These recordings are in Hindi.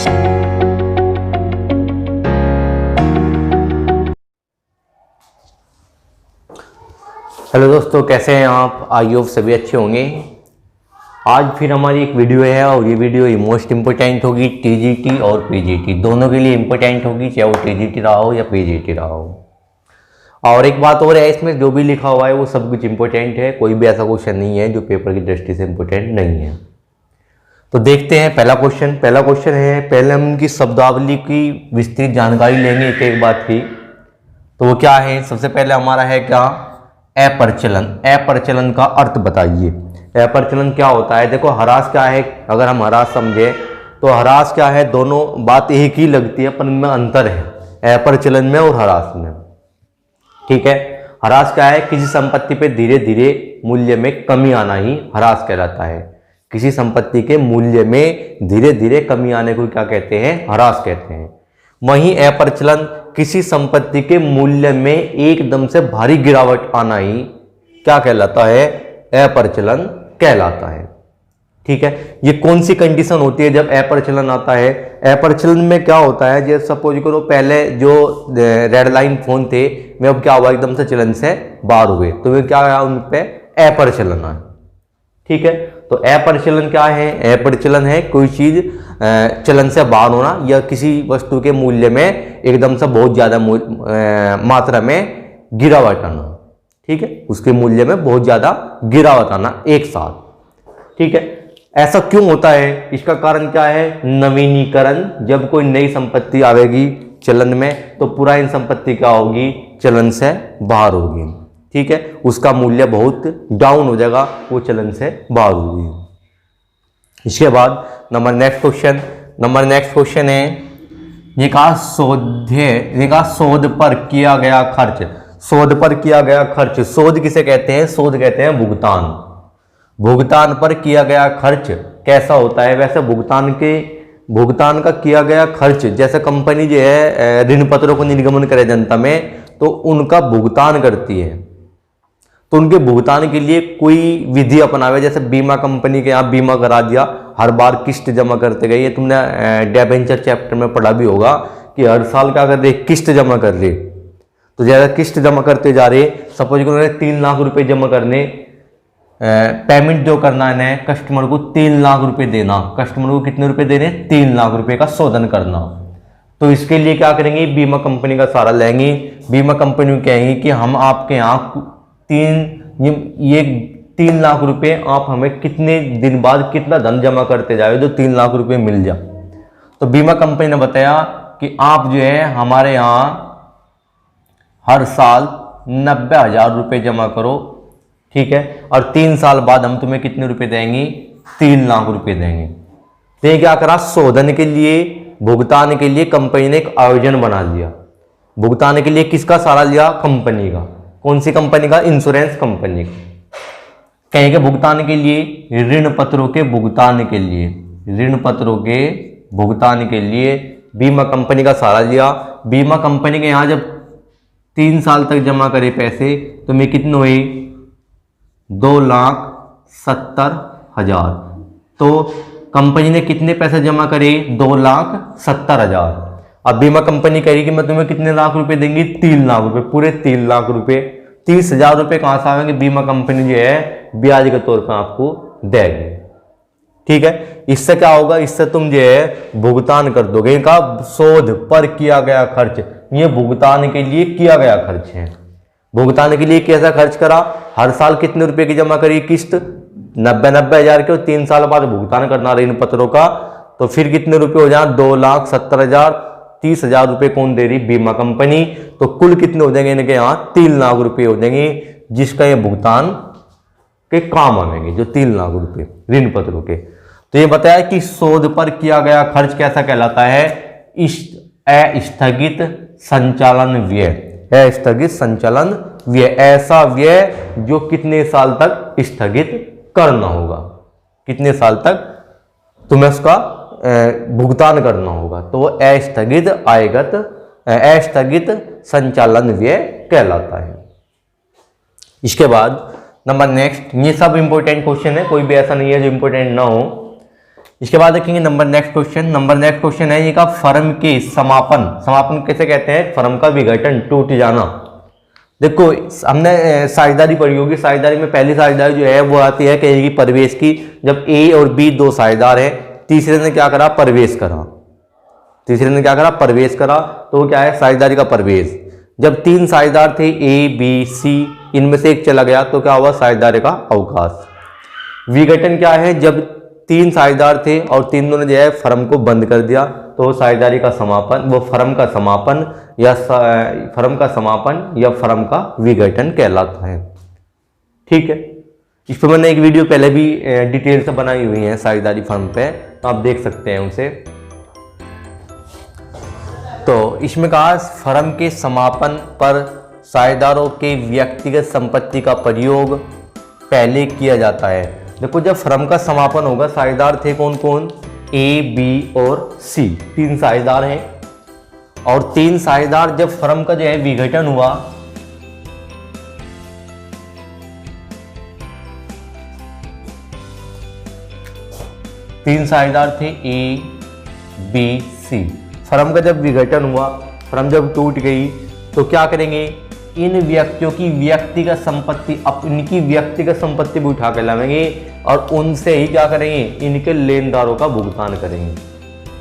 हेलो दोस्तों, कैसे हैं आप? आई होप सभी अच्छे होंगे। आज फिर हमारी एक वीडियो है और ये वीडियो मोस्ट इम्पोर्टेंट होगी। टीजीटी और पीजीटी दोनों के लिए इम्पोर्टेंट होगी, चाहे वो टीजीटी रहा हो या पीजीटी रहा हो। और एक बात और है, इसमें जो भी लिखा हुआ है वो सब कुछ इम्पोर्टेंट है, कोई भी ऐसा क्वेश्चन नहीं है जो पेपर की दृष्टि से इम्पोर्टेंट नहीं है। तो देखते हैं पहला क्वेश्चन है, पहले हम उनकी शब्दावली की विस्तृत जानकारी लेंगे एक एक बात की। तो वो क्या है? सबसे पहले हमारा है क्या? अप्रचलन। अप्रचलन का अर्थ बताइए। अप्रचलन क्या होता है? देखो, ह्रास क्या है? अगर हम ह्रास समझे तो ह्रास क्या है? दोनों बात एक ही लगती है पर इनमें अंतर है, अप्रचलन में और ह्रास में। ठीक है, ह्रास क्या है? किसी संपत्ति पे धीरे धीरे मूल्य में कमी आना ही ह्रास कहलाता है। किसी संपत्ति के मूल्य में धीरे धीरे कमी आने को क्या कहते हैं? ह्रास कहते हैं। वहीं अप्रचलन किसी संपत्ति के मूल्य में एकदम से भारी गिरावट आना ही क्या कहलाता है? अप्रचलन कहलाता है। ठीक है, ये कौन सी कंडीशन होती है जब अप्रचलन आता है? अप्रचलन में क्या होता है, जैसे सपोज करो पहले जो रेड लाइन फोन थे वे अब क्या हुआ? एकदम से चलन से बाहर हुए, तो वे क्या आया? उन पे अप्रचलन आया। ठीक है, तो अप्रचलन क्या है? अप्रचलन है कोई चीज चलन से बाहर होना या किसी वस्तु के मूल्य में एकदम से बहुत ज्यादा मात्रा में गिरावट आना। ठीक है, उसके मूल्य में बहुत ज्यादा गिरावट आना एक साथ। ठीक है, ऐसा क्यों होता है? इसका कारण क्या है? नवीनीकरण। जब कोई नई संपत्ति आवेगी चलन में तो पुरानी संपत्ति क्या होगी? चलन से बाहर होगी। ठीक है, उसका मूल्य बहुत डाउन हो जाएगा, वो चलन से बाहर होगी। इसके बाद नेक्स्ट क्वेश्चन है, ये कहा शोध पर किया गया खर्च। शोध पर किया गया खर्च, शोध किसे कहते हैं? शोध कहते हैं भुगतान। भुगतान पर किया गया खर्च कैसा होता है? वैसे भुगतान का किया गया खर्च, जैसे कंपनी जो है ऋण पत्रों को निर्गमन करे जनता में तो उनका भुगतान करती है, तो उनके भुगतान के लिए कोई विधि अपनावे। जैसे बीमा कंपनी के यहाँ बीमा करा दिया, हर बार किस्त जमा करते गए। ये तुमने डिबेंचर चैप्टर में पढ़ा भी होगा कि हर साल क्या कर रहे? किस्त जमा कर रहे। तो ज्यादा किस्त जमा करते जा रहे, सपोज करो 3 लाख रुपए जमा करने, पेमेंट जो करना है कस्टमर को 3 लाख रुपए देना। कस्टमर को कितने रुपए देने? 3 लाख रुपए का शोधन करना। तो इसके लिए क्या करेंगे? बीमा कंपनी का सहारा लेंगे। बीमा कंपनी कहेंगे कि हम आपके यहाँ 3 लाख रुपए आप हमें कितने दिन बाद कितना धन जमा करते जाए तो 3 लाख रुपए मिल जाए। तो बीमा कंपनी ने बताया कि आप जो है हमारे यहाँ हर साल 90,000 रुपए जमा करो। ठीक है, और 3 साल बाद हम तुम्हें कितने रुपए देंगे? 3 लाख रुपए देंगे। तो ये क्या करा? शोधन के लिए, भुगतान के लिए कंपनी ने एक आयोजन बना लिया। भुगतान के लिए किसका सहारा लिया? कंपनी का। कौन सी कंपनी का? इंश्योरेंस कंपनी का। कहेंगे भुगतान के लिए, ऋण पत्रों के भुगतान के लिए, ऋण पत्रों के भुगतान के लिए बीमा कंपनी का सहारा लिया। बीमा कंपनी के यहाँ जब 3 साल तक जमा करे पैसे तो मैं कितने हुए? 2,70,000। तो कंपनी ने कितने पैसे जमा करे? 2,70,000। अब बीमा कंपनी कह रही कि मैं तुम्हें कितने लाख रुपए देंगी? 3 लाख रुपए, पूरे 3 लाख रुपए। 30,000 रुपए कहां से आएंगे? बीमा कंपनी जो है ब्याज के तौर पर आपको देगी। ठीक है, इससे क्या होगा? इससे तुम जो है भुगतान कर दोगे। का शोध पर किया गया खर्च, ये भुगतान के लिए किया गया खर्च है। भुगतान के लिए कैसा खर्च करा? हर साल कितने रुपए की जमा करी किस्त? 90,000 के, और 3 साल बाद भुगतान करना ऋण पत्रों का, तो फिर कितने रुपए हो जाए? 2,70,000। 30,000 रुपए कौन दे रही? बीमा कंपनी। तो कुल कितने हो जाएंगे इनके यहाँ? 3 लाख रुपए हो जाएंगे, जिसका ये भुगतान के काम आएंगे, जो 3 लाख रुपए ऋण पत्रों के। तो ये बताया कि शोध पर किया गया खर्च कैसा कहलाता है? अस्थगित संचालन व्यय। अस्थगित संचालन व्यय, ऐसा व्यय जो कितने साल तक स्थगित करना होगा, कितने साल तक तुम्हें उसका भुगतान करना होगा, तो वो अस्थगित संचालन व्यय कहलाता है। इसके बाद नेक्स्ट, ये सब इंपॉर्टेंट क्वेश्चन है, कोई भी ऐसा नहीं है जो इंपॉर्टेंट ना हो। इसके बाद देखेंगे नंबर नेक्स्ट क्वेश्चन है ये का फर्म के समापन कैसे कहते हैं, फर्म का विघटन, टूट जाना। देखो हमने साझेदारी पढ़ी होगी, साझेदारी में पहली साझेदारी जो है वो आती है कहेगी प्रवेश की। जब ए और बी दो साझेदार हैं, तीसरे ने क्या करा, प्रवेश करा, तो क्या है साझेदारी का प्रवेश। जब तीन साझेदार थे ए बी सी, इनमें से एक चला गया तो क्या हुआ, साझेदारी का अवकाश। विघटन क्या है, जब तीन साझेदार थे और तीनों ने जो है फर्म को बंद कर दिया तो साझेदारी का समापन, वो फर्म का समापन या फर्म का विघटन कहलाता है। ठीक है, इस पर मैंने एक वीडियो पहले भी डिटेल से बनाई हुई है साझेदारी फर्म पे, तो आप देख सकते हैं उसे। तो इसमें कहा फर्म के समापन पर साझेदारों के व्यक्तिगत संपत्ति का प्रयोग पहले किया जाता है। देखो जब फर्म का समापन होगा, साझेदार थे कौन कौन, ए बी और सी, तीन साझेदार हैं, और तीन साझेदार जब फर्म का जो है विघटन हुआ, तीन साझेदार थे ए बी सी, फर्म का जब विघटन हुआ, फर्म जब टूट गई तो क्या करेंगे, इन व्यक्तियों की व्यक्तिगत संपत्ति, इनकी व्यक्तिगत संपत्ति भी उठा के लाएंगे और उनसे ही क्या करेंगे, इनके लेनदारों का भुगतान करेंगे।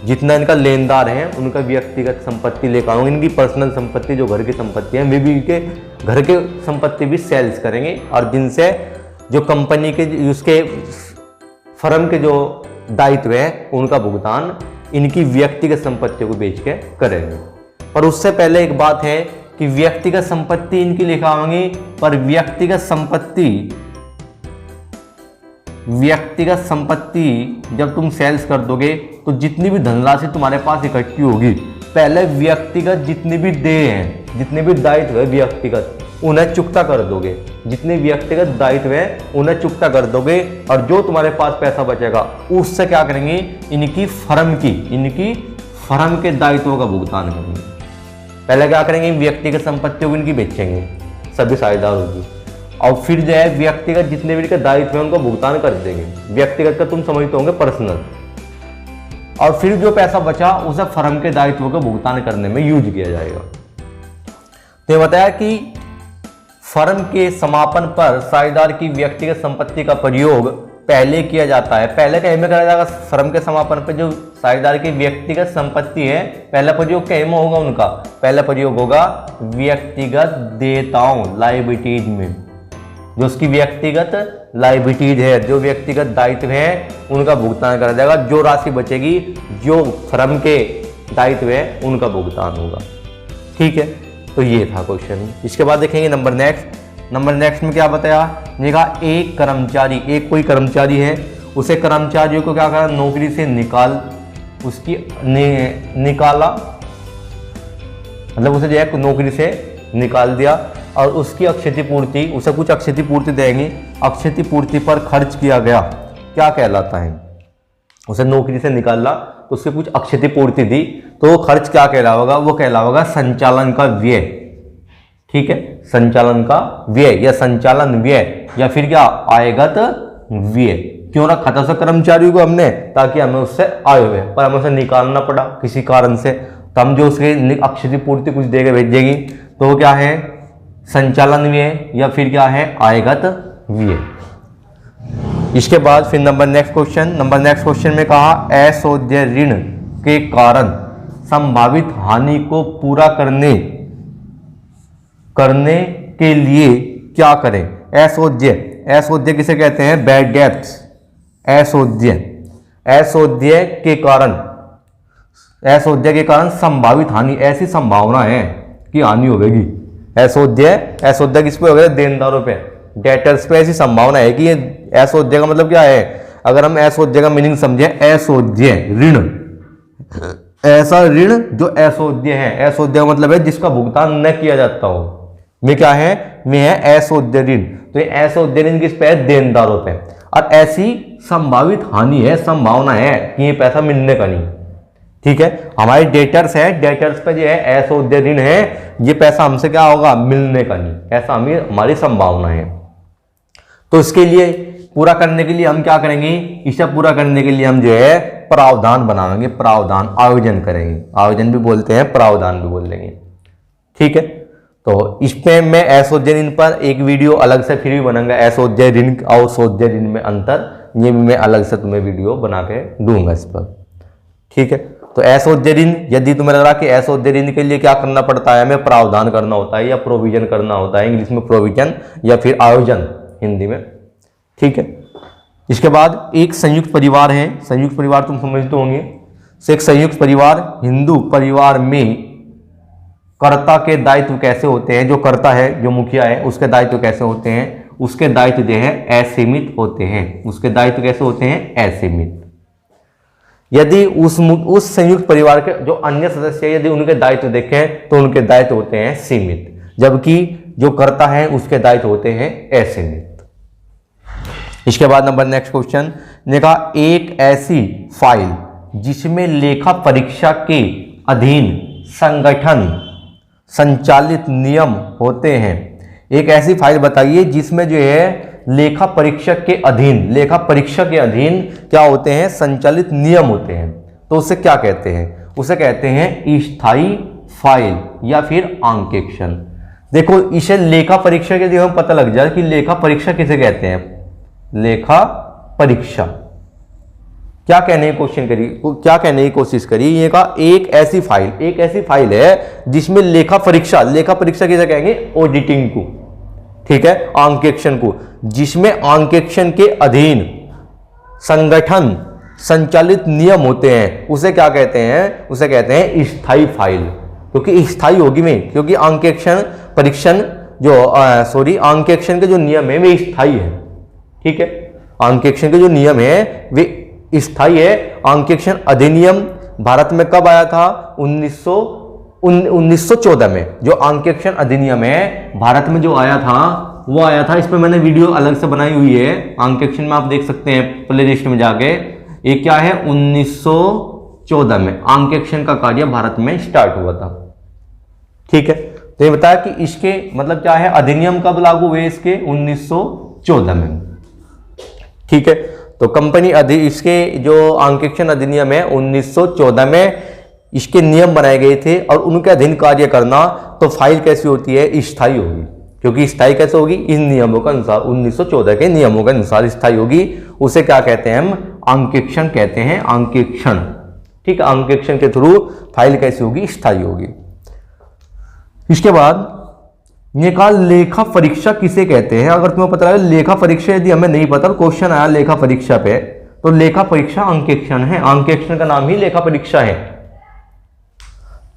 जितना इनका लेनदार है उनका व्यक्तिगत संपत्ति लेकर आऊंगे, इनकी पर्सनल संपत्ति जो घर की संपत्ति है वे भी इनके घर के संपत्ति भी सेल्स करेंगे, और जिनसे जो कंपनी के उसके फर्म के जो दायित्व है उनका भुगतान इनकी व्यक्तिगत संपत्तियों को बेच के करेंगे। पर उससे पहले एक बात है कि व्यक्तिगत संपत्ति इनकी लिखाएंगे, पर व्यक्तिगत संपत्ति जब तुम सेल्स कर दोगे तो जितनी भी धनराशि तुम्हारे पास इकट्ठी होगी, पहले व्यक्तिगत जितने भी देय हैं, जितने भी दायित्व है व्यक्तिगत, उन्हें चुकता कर दोगे, जितने व्यक्तिगत दायित्व है उन्हें चुकता कर दोगे, और जो तुम्हारे पास पैसा बचेगा उससे क्या करेंगे, इनकी फर्म के दायित्वों का भुगतान करेंगे। पहले क्या करेंगे, व्यक्तिगत संपत्तियों को इनकी बेचेंगे सभी साझेदारों की, और फिर जो है व्यक्तिगत जितने भी इनके दायित्व है उनको भुगतान कर देंगे। व्यक्तिगत का तुम समझते होंगे पर्सनल, और फिर जो पैसा बचा उसे फर्म के दायित्वों का भुगतान करने में यूज किया जाएगा। तो ये बताया कि फर्म के समापन पर साझेदार की व्यक्तिगत संपत्ति का प्रयोग पहले किया जाता है। पहले कहीं में करा जाएगा, फर्म के समापन पर जो साझेदार की व्यक्तिगत संपत्ति है पहला प्रयोग कहीं में होगा, उनका पहला प्रयोग होगा व्यक्तिगत देयताओं, लायबिलिटीज में। जो उसकी व्यक्तिगत लायबिलिटीज है, जो व्यक्तिगत दायित्व है उनका भुगतान करा जाएगा। जो राशि बचेगी जो फर्म के दायित्व है उनका भुगतान होगा। ठीक है, तो ये था क्वेश्चन। इसके बाद देखेंगे नंबर नेक्स्ट में क्या बताया, देखा एक कर्मचारी, एक कोई कर्मचारी है, उसे कर्मचारियों को क्या करा, नौकरी से निकाला, मतलब उसे जो है नौकरी से निकाल दिया, और उसकी क्षतिपूर्ति, उसे कुछ क्षतिपूर्ति देंगे, क्षतिपूर्ति पर खर्च किया गया क्या कहलाता है। उसे नौकरी से निकाला तो उससे कुछ क्षतिपूर्ति दी, तो खर्च क्या कहलाएगा, वो कहलाएगा संचालन का व्यय। ठीक है, संचालन का व्यय या संचालन व्यय, या फिर क्या आयगत व्यय। क्यों रखा था उसे कर्मचारियों को हमने, ताकि हमें उससे आय हुए, पर हमें उसे निकालना पड़ा किसी कारण से, तो हम जो उसके क्षतिपूर्ति कुछ देकर भेजेगी तो वो क्या है, संचालन व्यय या फिर क्या है, आयगत व्यय। इसके बाद फिर नंबर नेक्स्ट क्वेश्चन में कहा असोध्य ऋण के कारण संभावित हानि को पूरा करने के लिए क्या करें। असोध्य किसे कहते हैं, बैड डेब्ट्स। असोध्य के कारण संभावित हानि, ऐसी संभावना है कि हानि होगी। असोध्य किस पे हो गया, देनदारों पे, डेटर्स पे ऐसी संभावना है कि ये असोध्य का मतलब क्या है, अगर हम असोध्य का मीनिंग समझे, असोध्य ऋण, ऐसा ऋण जो असोध्य है, असोध्य का मतलब है जिसका भुगतान न किया जाता हो, में क्या है, में है असोध्य ऋण। तो ये असोध्य ऋण किस पे है, देनदारों पे, और ऐसी संभावित हानि है, संभावना है कि ये पैसा मिलने का नहीं। ठीक है, हमारे डेटर्स है, डेटर्स पे जो है असोध्य ऋण है, ये पैसा हमसे क्या होगा, मिलने का नहीं, ऐसा हमारी संभावना है। तो इसके लिए पूरा करने के लिए हम क्या करेंगे, इसे पूरा करने के लिए हम जो है प्रावधान बनाएंगे, प्रावधान आयोजन करेंगे, आयोजन भी बोलते हैं, प्रावधान भी बोल देंगे। ठीक है, तो इसमें मैं असोज्य ऋण पर एक वीडियो अलग से फिर भी बनाऊंगा, असोज्य ऋण और सोज्य ऋण में अंतर, ये भी मैं अलग से तुम्हें वीडियो बना के दूंगा इस पर। ठीक है, तो असोज्य ऋण, यदि तुम्हें लग रहा कि असोज्य ऋण के लिए क्या करना पड़ता है, हमें प्रावधान करना होता है या प्रोविजन करना होता है, इंग्लिश में प्रोविजन या फिर आयोजन हिंदी में। ठीक है, इसके बाद एक संयुक्त परिवार है, संयुक्त परिवार तुम समझते होंगे। एक संयुक्त परिवार, हिंदू परिवार में कर्ता के दायित्व कैसे होते हैं, जो कर्ता है, जो मुखिया है, उसके दायित्व कैसे होते हैं, उसके दायित्व जो है असीमित होते हैं, उसके दायित्व कैसे होते हैं, असीमित। यदि उस संयुक्त परिवार के जो अन्य सदस्य, यदि उनके दायित्व देखें तो उनके दायित्व होते हैं सीमित, जबकि जो कर्ता है उसके दायित्व होते हैं असीमित। इसके बाद नंबर नेक्स्ट क्वेश्चन ने कहा, एक ऐसी फाइल जिसमें लेखा परीक्षा के अधीन संगठन संचालित नियम होते हैं, एक ऐसी फाइल बताइए जिसमें जो है लेखा परीक्षक के अधीन, लेखा परीक्षा के अधीन क्या होते हैं, संचालित नियम होते हैं। तो उसे क्या कहते हैं, उसे कहते हैं स्थायी फाइल या फिर आंकेक्षण। देखो, इसे लेखा परीक्षा के लिए पता लग जाए कि लेखा परीक्षा किसे कहते हैं, लेखा परीक्षा। क्या कहने की क्वेश्चन करी, क्या कहने की कोशिश करी, ये कहा एक ऐसी फाइल, एक ऐसी फाइल है जिसमें लेखा परीक्षा, लेखा परीक्षा किसे कहेंगे, ऑडिटिंग को, ठीक है, आंकेक्षण को, जिसमें आंकेक्षण के अधीन संगठन संचालित नियम होते हैं, उसे क्या कहते हैं, उसे कहते हैं स्थायी फाइल। क्योंकि स्थायी होगी में, क्योंकि आंकेक्षण परीक्षण जो आंकेक्षण के जो नियम है वे स्थायी है। ठीक है, आंकेक्षण के जो नियम है वे स्थायी है। आंकेक्षण अधिनियम भारत में कब आया था, 1914 में। जो आंकेक्षण अधिनियम है भारत में जो आया था वो आया था, इस पर मैंने वीडियो अलग से बनाई हुई है, आंकेक्षण में आप देख सकते हैं प्ले लिस्ट में जाके। ये क्या है, 1914 में आंकेक्षण का कार्य भारत में स्टार्ट हुआ था। ठीक है, तो ये बताया कि इसके मतलब क्या है, अधिनियम कब लागू हुए इसके, 1914 में। ठीक है, तो कंपनी इसके जो आंकेक्षण अधिनियम है 1914 में इसके नियम बनाए गए थे और उनके अधीन कार्य करना, तो फाइल कैसी होती है, स्थायी होगी। क्योंकि स्थायी कैसे होगी, इन नियमों के अनुसार, 1914 के नियमों के अनुसार स्थायी होगी। उसे क्या कहते हैं, हम आंकेक्षण कहते हैं, आंकेक्षण। ठीक है, आंकेक्षण के थ्रू फाइल कैसी होगी, स्थायी होगी। इसके बाद ये कहा लेखा परीक्षा किसे कहते हैं। अगर तुम्हें पता लगे लेखा परीक्षा, यदि हमें नहीं पता, क्वेश्चन आया लेखा परीक्षा पे, तो लेखा परीक्षा आंकेक्षण है, आंकेक्षण का नाम ही लेखा परीक्षा है।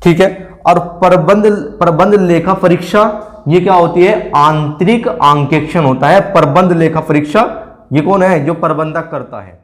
ठीक है, और प्रबंध लेखा परीक्षा ये क्या होती है, आंतरिक आंकेक्षण होता है। प्रबंध लेखा परीक्षा ये कौन है, जो प्रबंधक करता है।